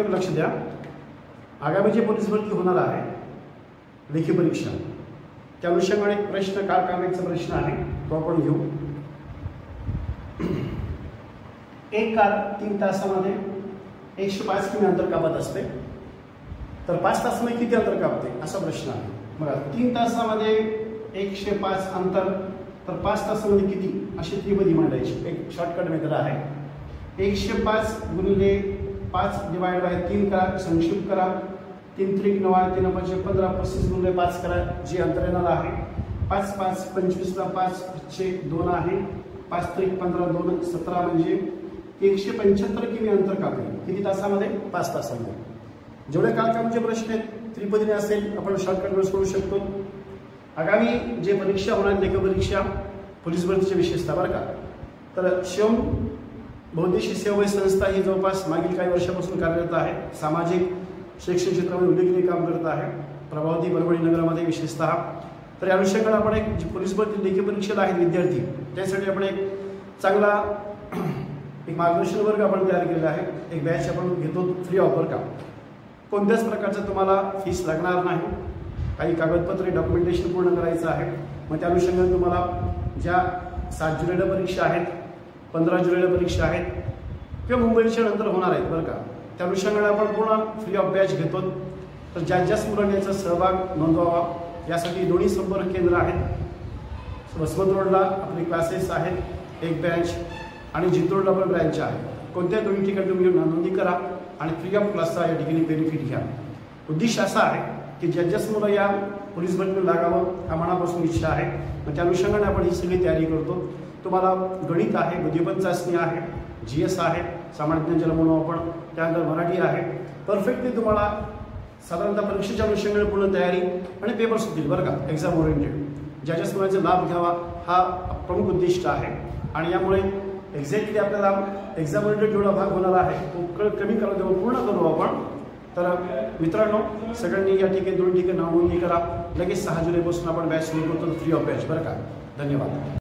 लक्ष द्या, आगामी जी पोलीस भरती होणार आहे लेखी परीक्षा त्या अनुषंगाने एक प्रश्न कालकामेचा प्रश्न आहे तो आपण घेऊ। एक कार 3 तासामध्ये 105 किमी अंतर कापत असते, तर 5 तासामध्ये किती अंतर कापते असा प्रश्न आहे। बघा 3 तासामध्ये 105 अंतर, तर 5 तासामध्ये किती अशी त्रिपदी मांडायची। एक शॉर्टकट मेथड आहे, 105 गुणिले 5 डिवाइड बाय 3 करा, संक्षिप्त करा, 3 त्रिक 9 3 5 15 35 गुणिले 5 करा, जी अंतर येणार आहे 5 5 25 ला 5 चे 2 आहे, 5 त्रिक 15 2 17 म्हणजे 175 किमी अंतर कापेल किती तासामध्ये 5 तासामध्ये। जेवढे कालकामाचे प्रश्न आहेत त्रिपदीने असेल आपण शॉर्टकट मध्ये सोडू शकतो। आगामी जे परीक्षा होणार लेखी परीक्षा पोलीस भरतीची विशेषता बरं का, तर शिवम बहुद्देशीय सेवा संस्था ही जवळपास मागील काही वर्षापासून कार्यरत आहे, सामाजिक शैक्षणिक क्षेत्रामध्ये उल्लेखनीय काम करत आहे, प्रभावती परभणी नगरामध्ये विशेषतः। तर या अनुषंगाने आपण एक जी पोलीस भरती लेखी परीक्षेला आहेत विद्यार्थी त्यासाठी आपण एक चांगला एक मार्गदर्शन वर्ग आपण तयार केलेला आहे, एक बॅच आपण घेतो फ्री ऑफ बरं का। कोणत्याच प्रकारचं तुम्हाला फीस लागणार नाही, काही कागदपत्रे डॉक्युमेंटेशन पूर्ण करायचं आहे। मग त्या अनुषंगाने तुम्हाला ज्या 7 जुलैला परीक्षा आहेत, 15 जुलैला परीक्षा आहेत किंवा मुंबईच्या नंतर होणार आहेत बरं का, त्या अनुषंगाने आपण पूर्ण फ्री ऑफ बॅच घेतो। तर ज्याच मुलांनी याचा सहभाग नोंदवावा यासाठी दोन्ही संपर्क केंद्र आहेत, वसमत रोडला आपले क्लासेस आहेत, एक ब्रँच आणि जिंतूरला पण ब्रँच आहे। कोणत्या दोन्ही ठिकाणी तुम्ही नोंदणी करा आणि फ्री ऑफ क्लासचा या ठिकाणी बेनिफिट घ्या। उद्देश असा आहे की ज्याच मुलं या पोलीस भरतीला लागावं हा मनापासून इच्छा आहे, मग त्या अनुषंगाने आपण ही सगळी तयारी करतो। तुम्हाला गणित आहे, बुद्धिबळ चाचणी आहे, GS आहे, सामान्य ज्ञान ज्याला म्हणू आपण, त्यानंतर मराठी आहे, परफेक्टली तुम्हाला साधारणतः परीक्षेच्या अनुषंगाने पूर्ण तयारी आणि पेपर्स होतील बरं का, एक्झाम ओरिएंटेड। ज्याच्या मुलांचा लाभ घ्यावा हा प्रमुख उद्दिष्ट आहे आणि यामुळे एक्झॅक्टली आपल्याला एक्झाम ओरिएंटेड जेवढा भाग होणार आहे तो कमी करा तेव्हा पूर्ण करू आपण। तर मित्रांनो सगळ्यांनी या ठिकाणी 2 ठिकाणी नोंदणी करा, लगेच 6 जुलैपासून आपण बॅच सुरू करतो फ्री ऑफ बॅच बरं का। धन्यवाद।